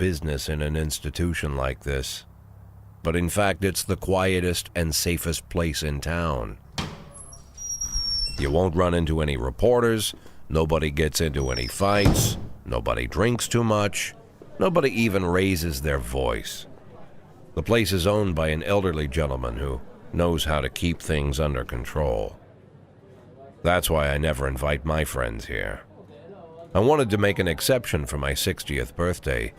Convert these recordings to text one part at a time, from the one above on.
business in an institution like this. But in fact, it's the quietest and safest place in town. You won't run into any reporters, nobody gets into any fights, nobody drinks too much, nobody even raises their voice. The place is owned by an elderly gentleman who knows how to keep things under control. That's why I never invite my friends here. I wanted to make an exception for my 60th birthday,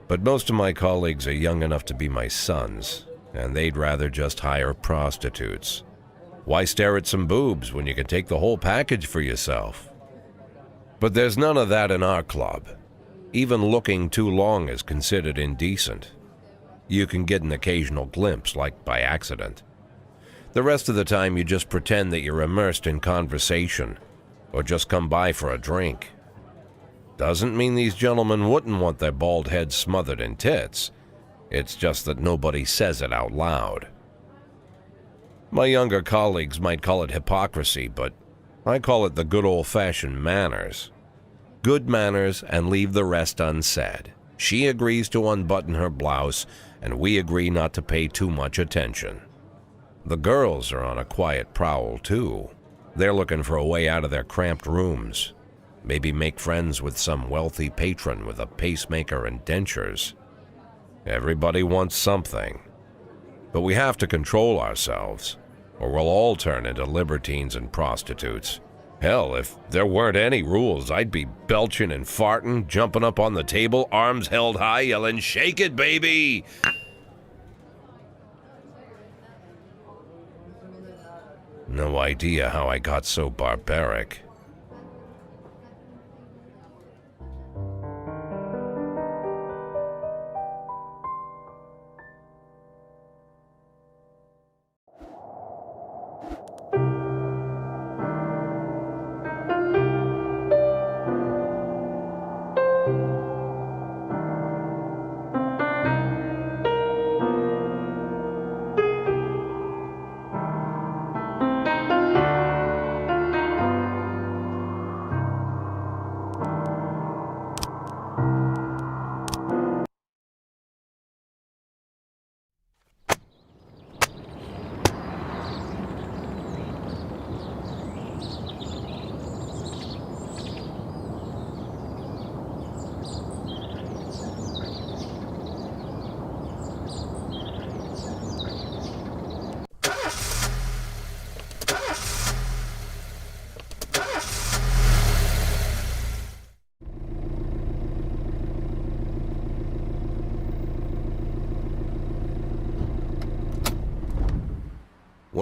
but most of my colleagues are young enough to be my sons, and they'd rather just hire prostitutes. Why stare at some boobs when you can take the whole package for yourself? But there's none of that in our club. Even looking too long is considered indecent. You can get an occasional glimpse, like by accident. The rest of the time you just pretend that you're immersed in conversation, or just come by for a drink. Doesn't mean these gentlemen wouldn't want their bald heads smothered in tits. It's just that nobody says it out loud. My younger colleagues might call it hypocrisy, but I call it the good old-fashioned manners. Good manners and leave the rest unsaid. She agrees to unbutton her blouse, and we agree not to pay too much attention. The girls are on a quiet prowl, too. They're looking for a way out of their cramped rooms. Maybe make friends with some wealthy patron with a pacemaker and dentures. Everybody wants something. But we have to control ourselves, or we'll all turn into libertines and prostitutes. Hell, if there weren't any rules, I'd be belching and farting, jumping up on the table, arms held high, yelling, "Shake it, baby!" No idea how I got so barbaric.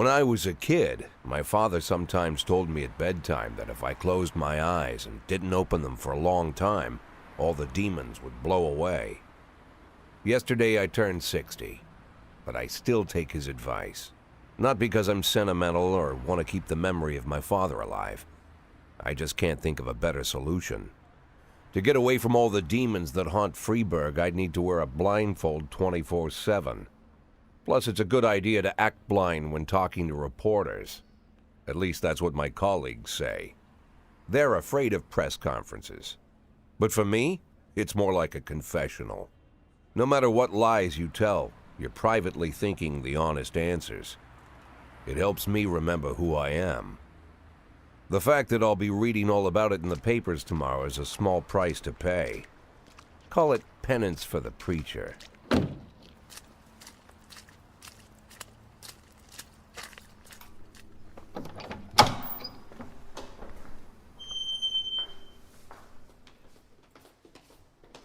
When I was a kid, my father sometimes told me at bedtime that if I closed my eyes and didn't open them for a long time, all the demons would blow away. Yesterday I turned 60, but I still take his advice. Not because I'm sentimental or want to keep the memory of my father alive. I just can't think of a better solution. To get away from all the demons that haunt Freeburg, I'd need to wear a blindfold 24/7. Plus, it's a good idea to act blind when talking to reporters. At least that's what my colleagues say. They're afraid of press conferences. But for me, it's more like a confessional. No matter what lies you tell, you're privately thinking the honest answers. It helps me remember who I am. The fact that I'll be reading all about it in the papers tomorrow is a small price to pay. Call it penance for the preacher.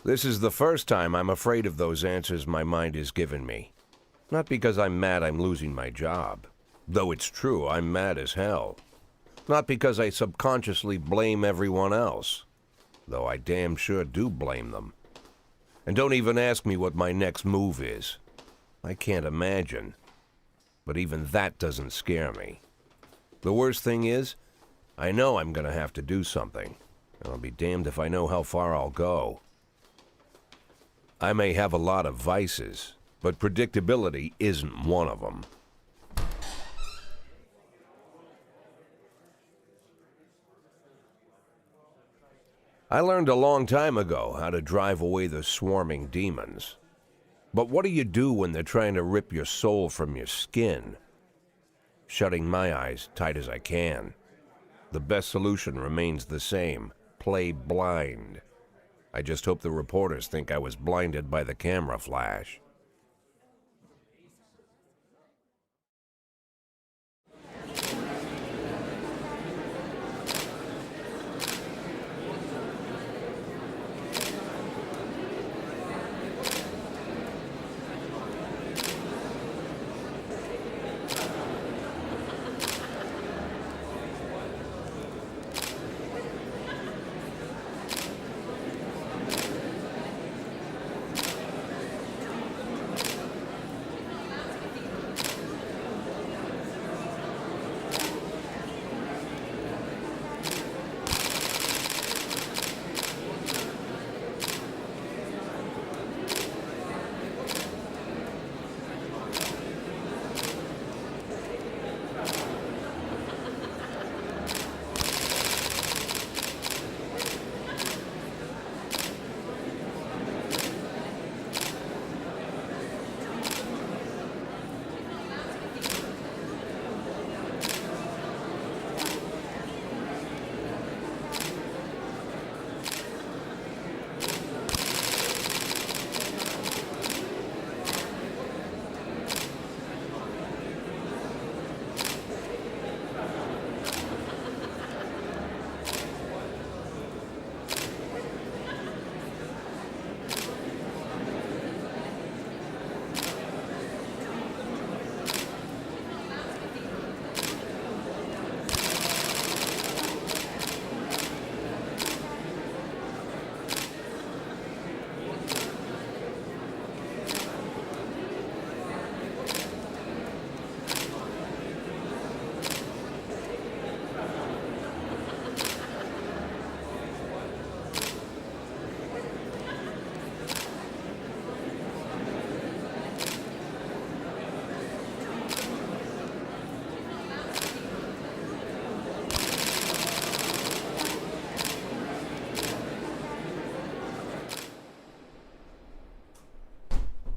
This is the first time I'm afraid of those answers my mind has given me. Not because I'm mad I'm losing my job. Though it's true, I'm mad as hell. Not because I subconsciously blame everyone else. Though I damn sure do blame them. And don't even ask me what my next move is. I can't imagine. But even that doesn't scare me. The worst thing is, I know I'm gonna have to do something. And I'll be damned if I know how far I'll go. I may have a lot of vices, but predictability isn't one of them. I learned a long time ago how to drive away the swarming demons. But what do you do when they're trying to rip your soul from your skin? Shutting my eyes tight as I can. The best solution remains the same: play blind. I just hope the reporters think I was blinded by the camera flash.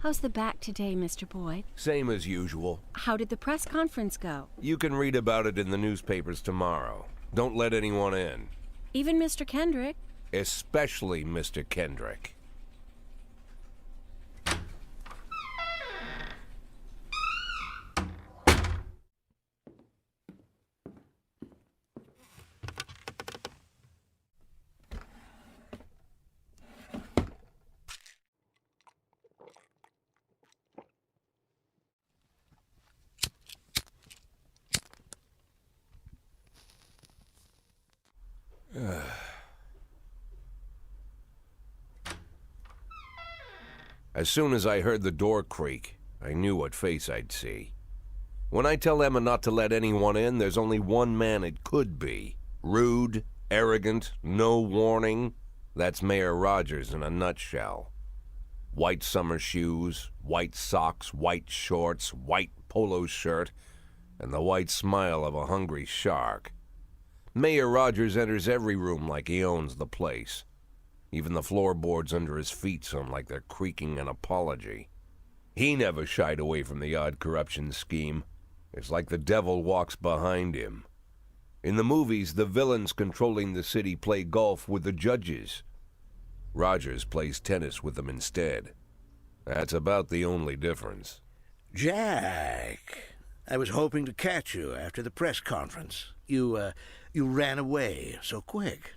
How's the back today, Mr. Boyd? Same as usual. How did the press conference go? You can read about it in the newspapers tomorrow. Don't let anyone in. Even Mr. Kendrick? Especially Mr. Kendrick. As soon as I heard the door creak, I knew what face I'd see. When I tell Emma not to let anyone in, there's only one man it could be. Rude, arrogant, no warning. That's Mayor Rogers in a nutshell. White summer shoes, white socks, white shorts, white polo shirt, and the white smile of a hungry shark. Mayor Rogers enters every room like he owns the place. Even the floorboards under his feet sound like they're creaking an apology. He never shied away from the odd corruption scheme. It's like the devil walks behind him. In the movies, the villains controlling the city play golf with the judges. Rogers plays tennis with them instead. That's about the only difference. Jack, I was hoping to catch you after the press conference. You ran away so quick.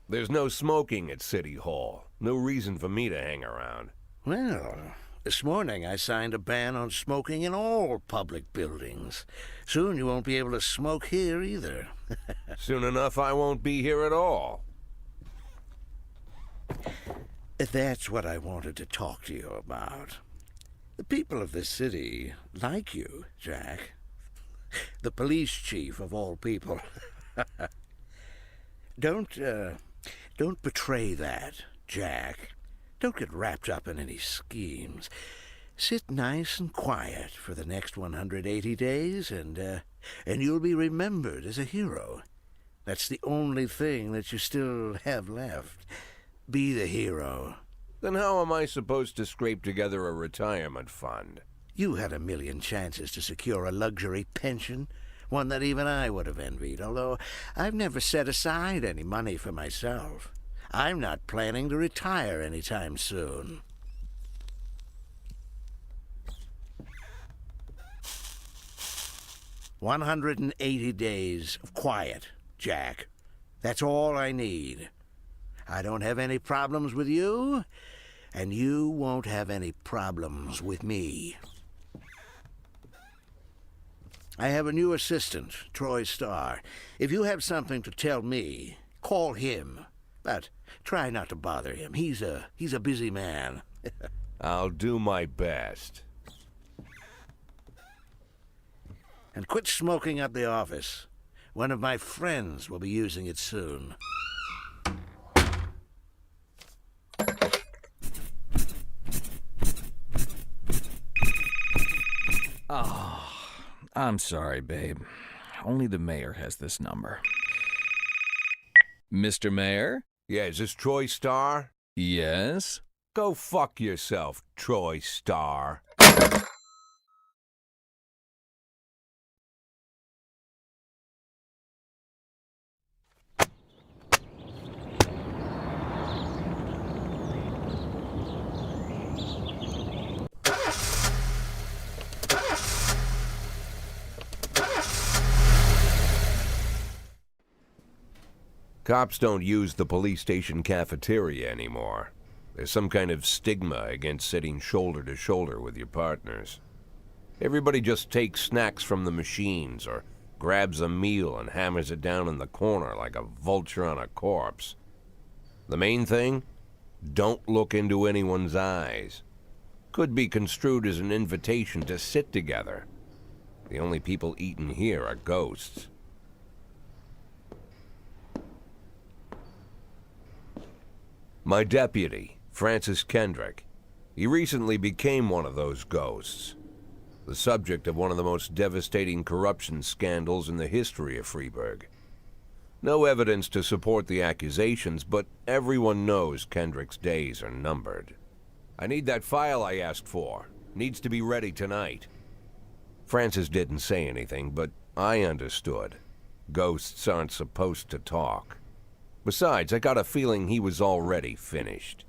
There's no smoking at City Hall. No reason for me to hang around. Well, this morning I signed a ban on smoking in all public buildings. Soon you won't be able to smoke here either. Soon enough, I won't be here at all. That's what I wanted to talk to you about. The people of this city like you, Jack. The police chief of all people. Don't betray that, Jack. Don't get wrapped up in any schemes. Sit nice and quiet for the next 180 days, and you'll be remembered as a hero. That's the only thing that you still have left. Be the hero. Then how am I supposed to scrape together a retirement fund? You had a million chances to secure a luxury pension, one that even I would have envied, although I've never set aside any money for myself. I'm not planning to retire anytime soon. "180 days of quiet, Jack. That's all I need. I don't have any problems with you, and you won't have any problems with me. I have a new assistant, Troy Starr. If you have something to tell me, call him. But try not to bother him. He's a busy man." I'll do my best. "And quit smoking up the office. One of my friends will be using it soon." I'm sorry, babe. Only the mayor has this number. Mr. Mayor? Yeah, is this Troy Starr? Yes? Go fuck yourself, Troy Starr. Cops don't use the police station cafeteria anymore. There's some kind of stigma against sitting shoulder to shoulder with your partners. Everybody just takes snacks from the machines or grabs a meal and hammers it down in the corner like a vulture on a corpse. The main thing? Don't look into anyone's eyes. Could be construed as an invitation to sit together. The only people eating here are ghosts. My deputy, Francis Kendrick, he recently became one of those ghosts, the subject of one of the most devastating corruption scandals in the history of Freeburg. No evidence to support the accusations, but everyone knows Kendrick's days are numbered. I need that file I asked for. Needs to be ready tonight. Francis didn't say anything, but I understood. Ghosts aren't supposed to talk. Besides, I got a feeling he was already finished.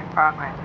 in progress.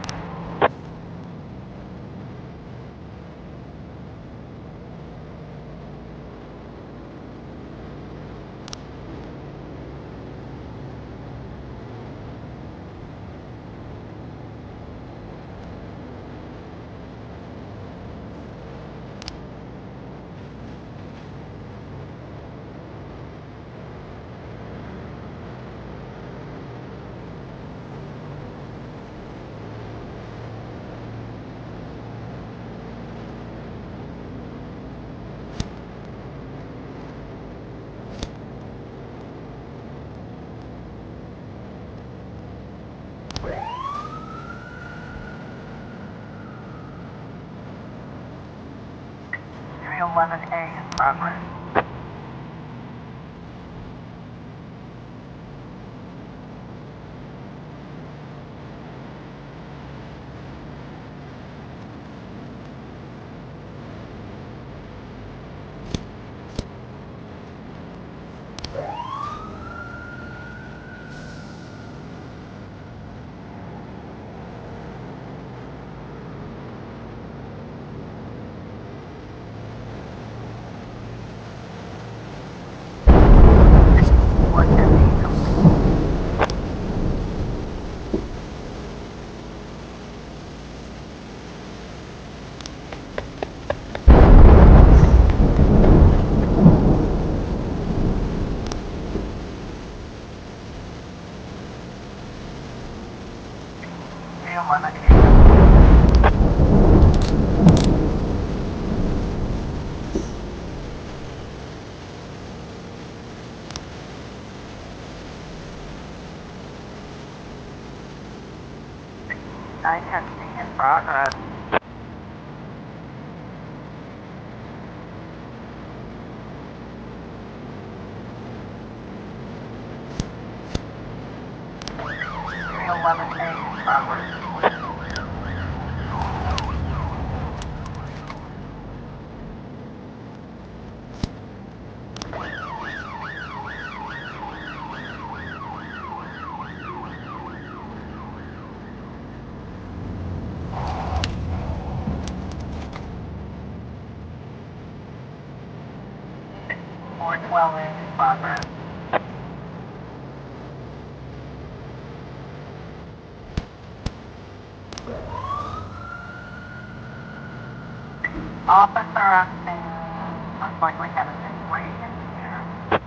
Serial 11A in progress. 311 910C in progress. A in progress. 412 in progress. Officer on scene. Looks like we have a situation here.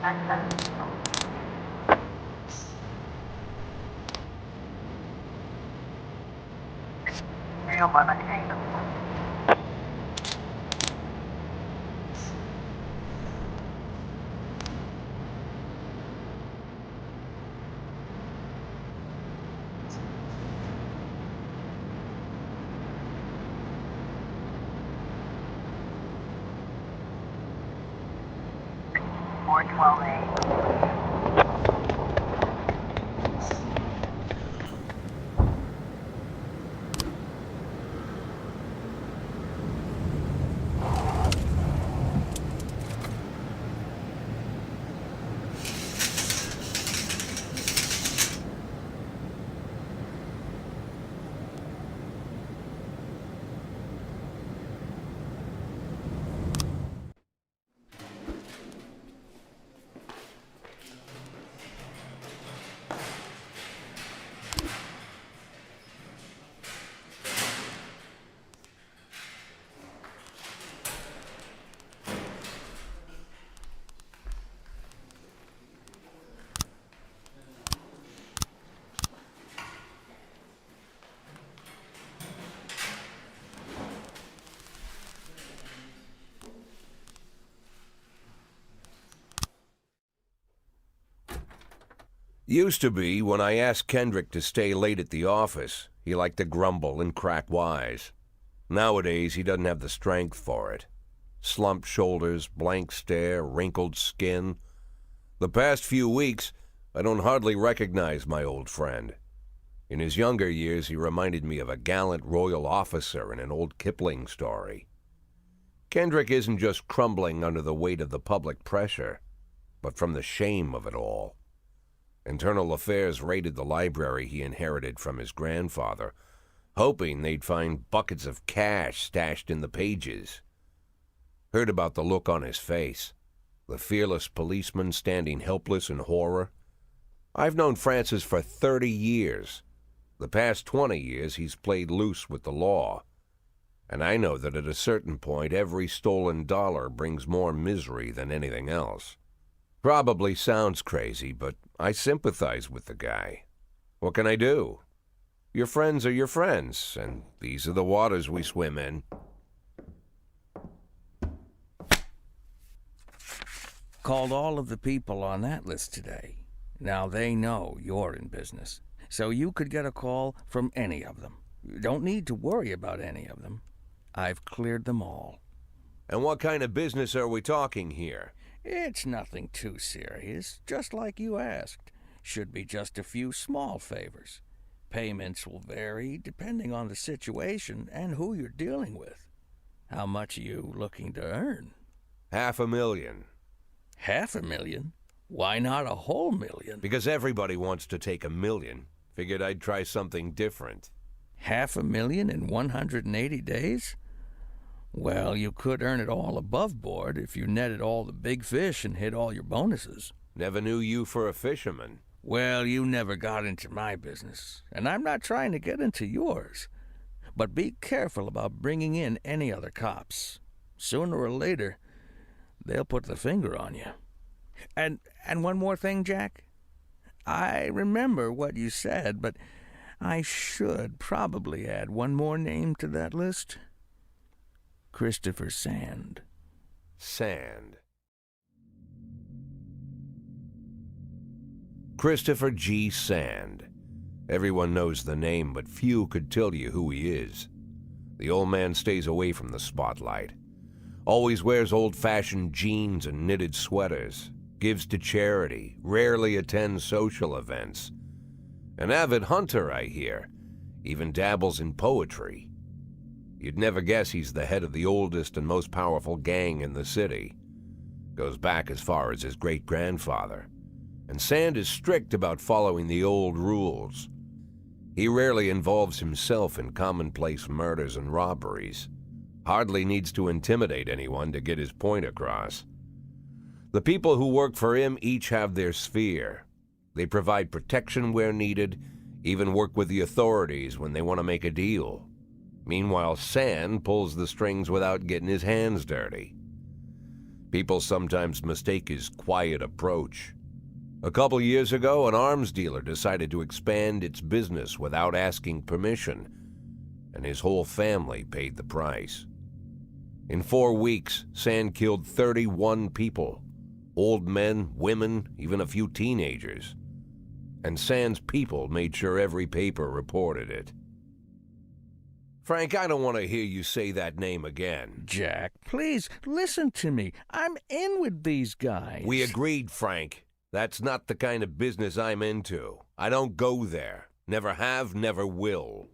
Access. 311 Kingdom. Four 12A. Used to be, when I asked Kendrick to stay late at the office, he liked to grumble and crack wise. Nowadays, he doesn't have the strength for it. Slumped shoulders, blank stare, wrinkled skin. The past few weeks, I don't hardly recognize my old friend. In his younger years, he reminded me of a gallant royal officer in an old Kipling story. Kendrick isn't just crumbling under the weight of the public pressure, but from the shame of it all. Internal Affairs raided the library he inherited from his grandfather, hoping they'd find buckets of cash stashed in the pages. Heard about the look on his face, the fearless policeman standing helpless in horror. I've known Francis for 30 years. The past 20 years he's played loose with the law. And I know that at a certain point every stolen dollar brings more misery than anything else. Probably sounds crazy, but I sympathize with the guy. What can I do? Your friends are your friends, and these are the waters we swim in. Called all of the people on that list today. Now they know you're in business, so you could get a call from any of them. You don't need to worry about any of them. I've cleared them all. And what kind of business are we talking here? It's nothing too serious, just like you asked. Should be just a few small favors. Payments will vary depending on the situation and who you're dealing with. How much are you looking to earn? $500,000. $500,000? Why not a whole million? Because everybody wants to take $1 million. Figured I'd try something different. $500,000 in 180 days? Well, you could earn it all above board if you netted all the big fish and hit all your bonuses. Never knew you for a fisherman. Well, you never got into my business, and I'm not trying to get into yours. But be careful about bringing in any other cops. Sooner or later, they'll put the finger on you. And one more thing, Jack. I remember what you said, but I should probably add one more name to that list. Christopher Sand. Sand. Christopher G. Sand. Everyone knows the name, but few could tell you who he is. The old man stays away from the spotlight. Always wears old-fashioned jeans and knitted sweaters. Gives to charity. Rarely attends social events. An avid hunter, I hear. Even dabbles in poetry. You'd never guess he's the head of the oldest and most powerful gang in the city. Goes back as far as his great-grandfather. And Sand is strict about following the old rules. He rarely involves himself in commonplace murders and robberies. Hardly needs to intimidate anyone to get his point across. The people who work for him each have their sphere. They provide protection where needed, even work with the authorities when they want to make a deal. Meanwhile, Sand pulls the strings without getting his hands dirty. People sometimes mistake his quiet approach. A couple years ago, an arms dealer decided to expand its business without asking permission, and his whole family paid the price. In 4 weeks, Sand killed 31 people. Old men, women, even a few teenagers. And Sand's people made sure every paper reported it. Frank, I don't want to hear you say that name again. Jack, please, listen to me. I'm in with these guys. We agreed, Frank. That's not the kind of business I'm into. I don't go there. Never have, never will.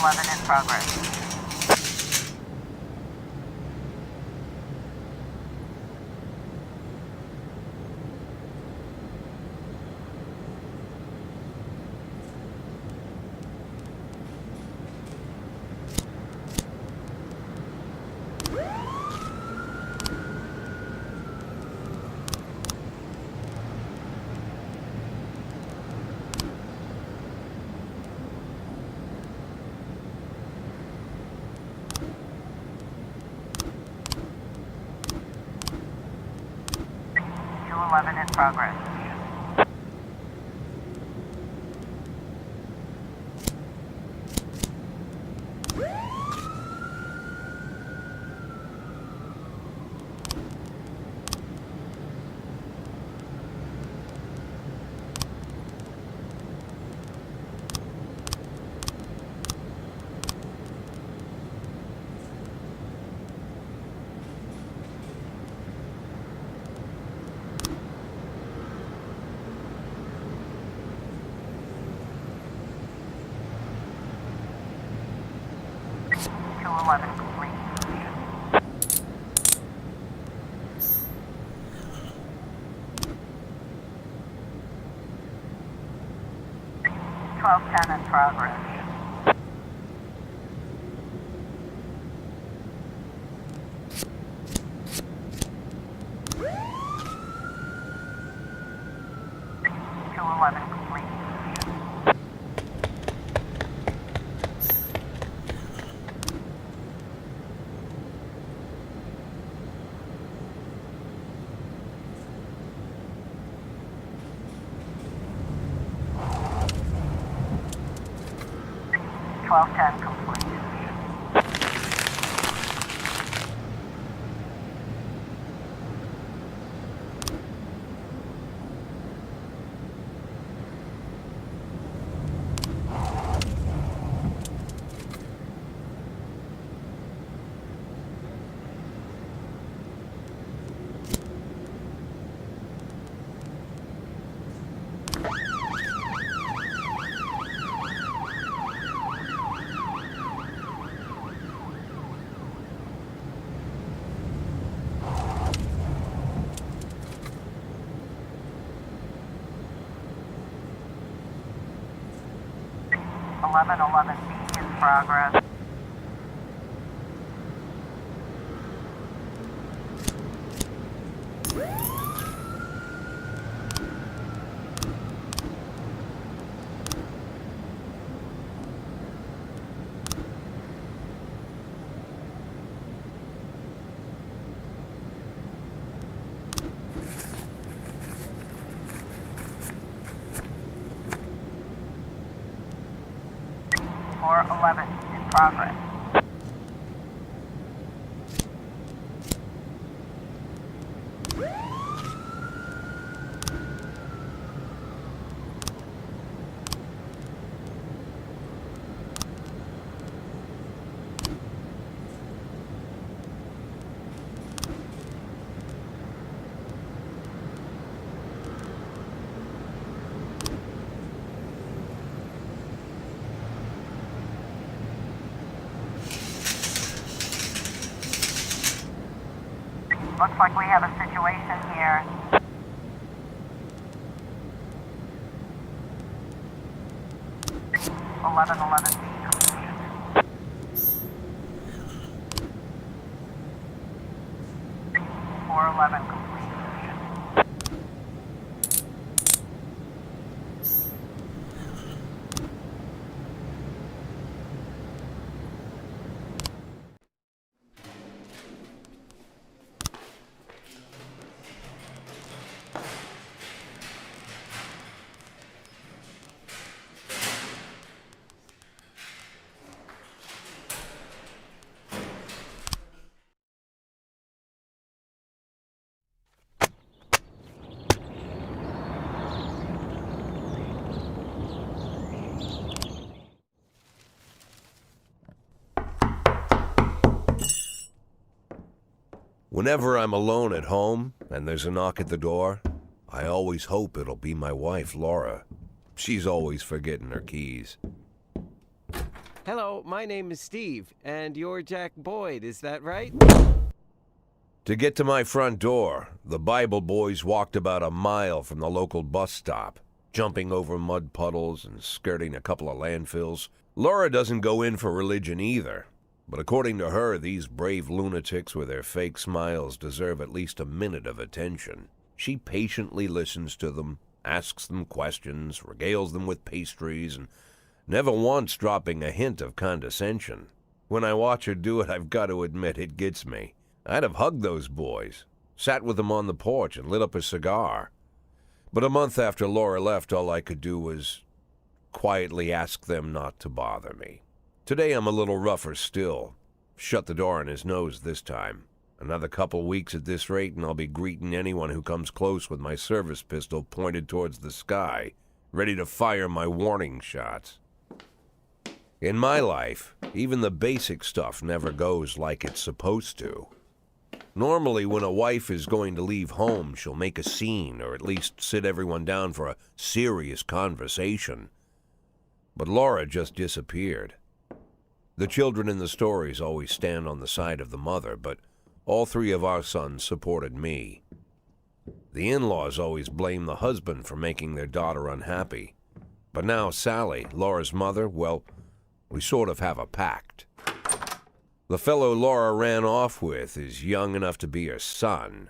In progress. 211 in progress. Two 11 complete. 1210 in progress. Two 11 complete. Twelve ten complete. Eleven B in progress. Four 11 in progress. Looks like we have a situation here. Eleven B complete. Four 11 complete. Whenever I'm alone at home and there's a knock at the door, I always hope it'll be my wife, Laura. She's always forgetting her keys. Hello, my name is Steve, and you're Jack Boyd, is that right? To get to my front door, the Bible boys walked about a mile from the local bus stop, jumping over mud puddles and skirting a couple of landfills. Laura doesn't go in for religion either. But according to her, these brave lunatics with their fake smiles deserve at least a minute of attention. She patiently listens to them, asks them questions, regales them with pastries, and never once dropping a hint of condescension. When I watch her do it, I've got to admit it gets me. I'd have hugged those boys. sat with them on the porch and lit up a cigar. But a month after Laura left, all I could do was quietly ask them not to bother me. Today I'm a little rougher still. Shut the door on his nose this time. Another couple weeks at this rate and I'll be greeting anyone who comes close with my service pistol pointed towards the sky, ready to fire my warning shots. In my life, even the basic stuff never goes like it's supposed to. Normally, when a wife is going to leave home, she'll make a scene or at least sit everyone down for a serious conversation. But Laura just disappeared. The children in the stories always stand on the side of the mother, but all three of our sons supported me. The in-laws always blame the husband for making their daughter unhappy. But now Sally, Laura's mother, well, we sort of have a pact. The fellow Laura ran off with is young enough to be her son.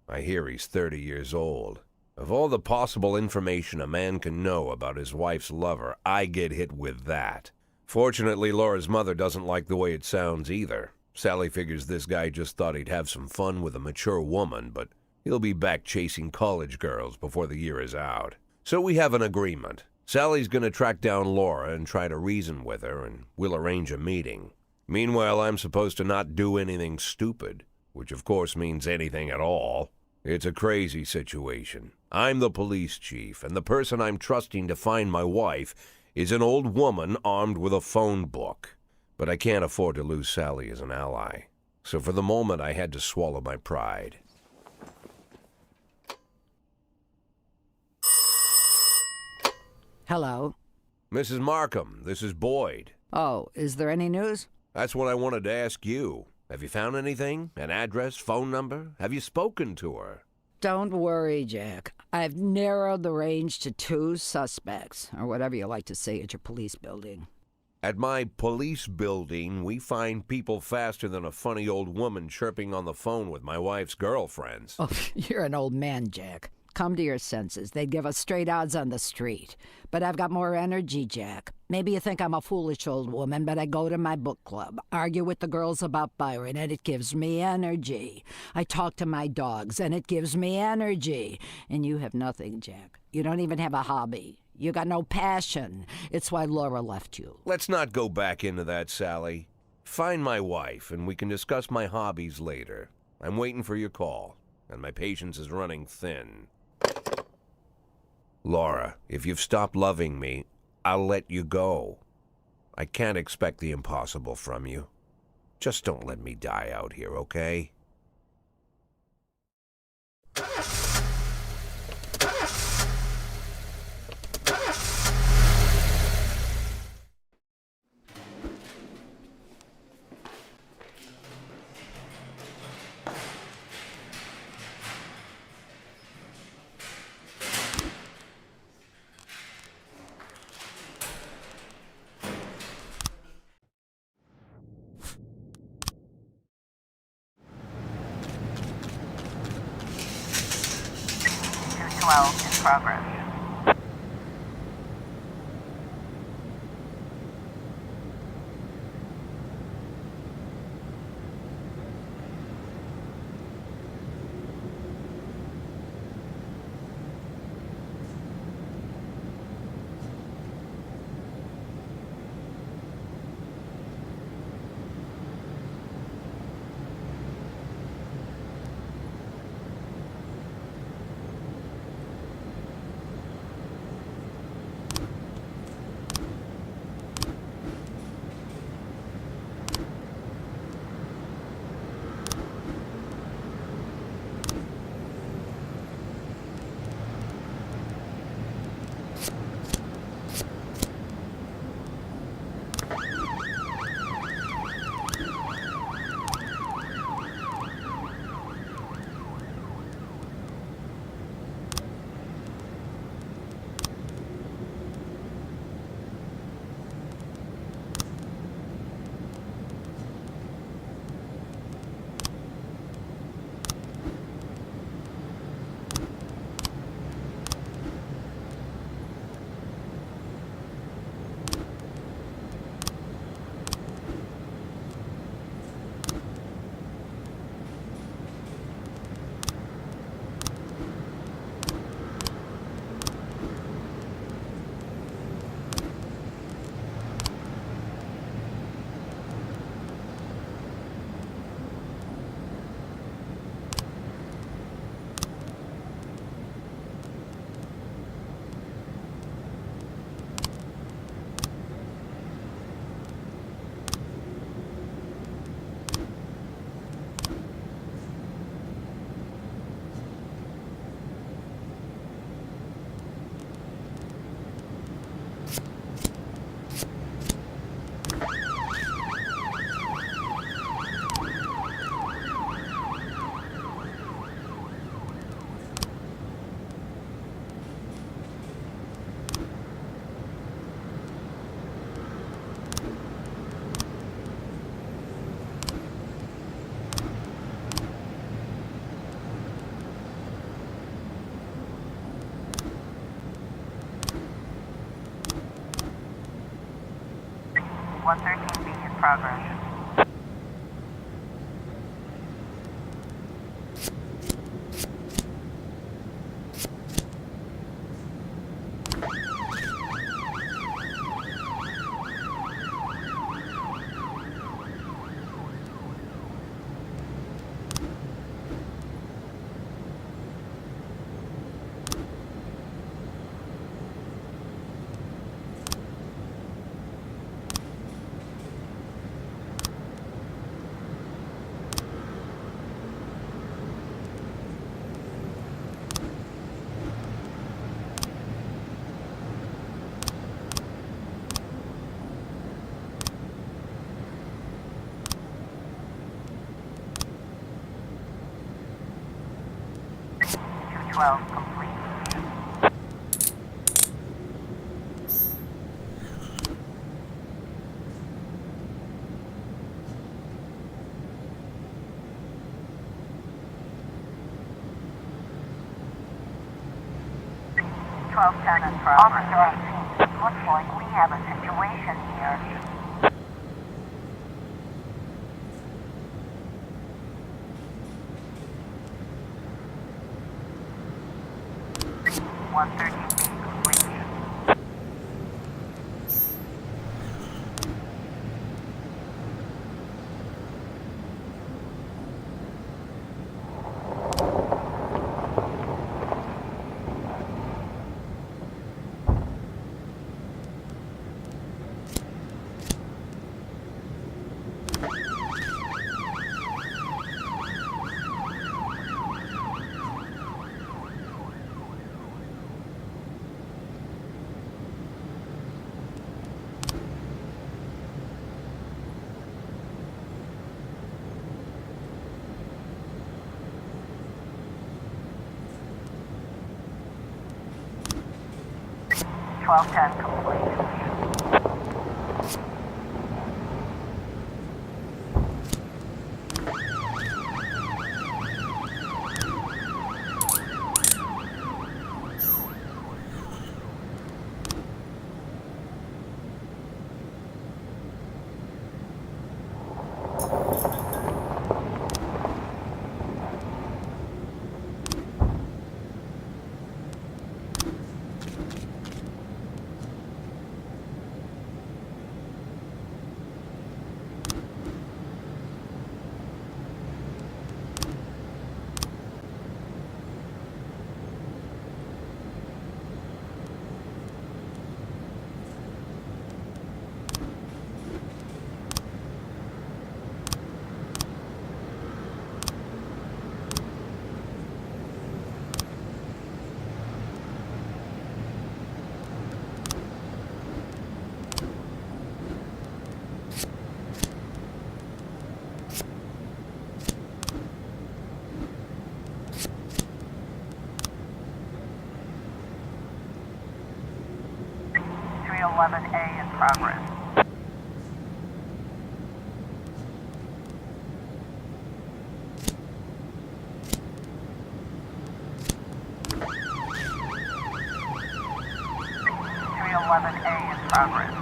I hear he's 30 years old. Of all the possible information a man can know about his wife's lover, I get hit with that. Fortunately, Laura's mother doesn't like the way it sounds either. Sally figures this guy just thought he'd have some fun with a mature woman, but he'll be back chasing college girls before the year is out. So we have an agreement. Sally's gonna track down Laura and try to reason with her, and we'll arrange a meeting. Meanwhile, I'm supposed to not do anything stupid, which of course means anything at all. It's a crazy situation. I'm the police chief, and the person I'm trusting to find my wife is an old woman armed with a phone book. But I can't afford to lose Sally as an ally. So for the moment, I had to swallow my pride. Hello. Mrs. Markham, this is Boyd. Oh, is there any news? That's what I wanted to ask you. Have you found anything? An address, phone number? Have you spoken to her? Don't worry, Jack. I've narrowed the range to 2 suspects, or whatever you like to say at your police building. At my police building, we find people faster than a funny old woman chirping on the phone with my wife's girlfriends. Oh, you're an old man, Jack. Come to your senses. They'd give us straight odds on the street. But I've got more energy, Jack. Maybe you think I'm a foolish old woman, but I go to my book club, argue with the girls about Byron, and it gives me energy. I talk to my dogs, and it gives me energy. And you have nothing, Jack. You don't even have a hobby. You got no passion. It's why Laura left you. Let's not go back into that, Sally. Find my wife, and we can discuss my hobbies later. I'm waiting for your call, and my patience is running thin. Laura, if you've stopped loving me, I'll let you go. I can't expect the impossible from you. Just don't let me die out here, okay? in progress. 113B in progress. Twelve complete. Twelve ten in progress. Officer 18, looks like we have a situation here. One thirty complete. Twelve ten complete. A in progress. A in progress.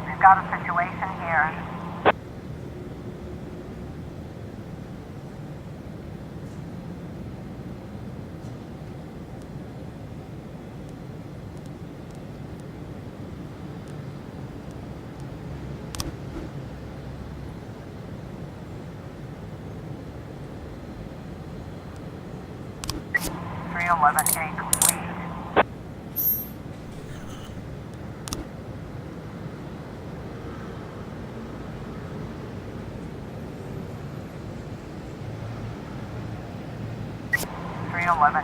We've got a situation here. A complete. A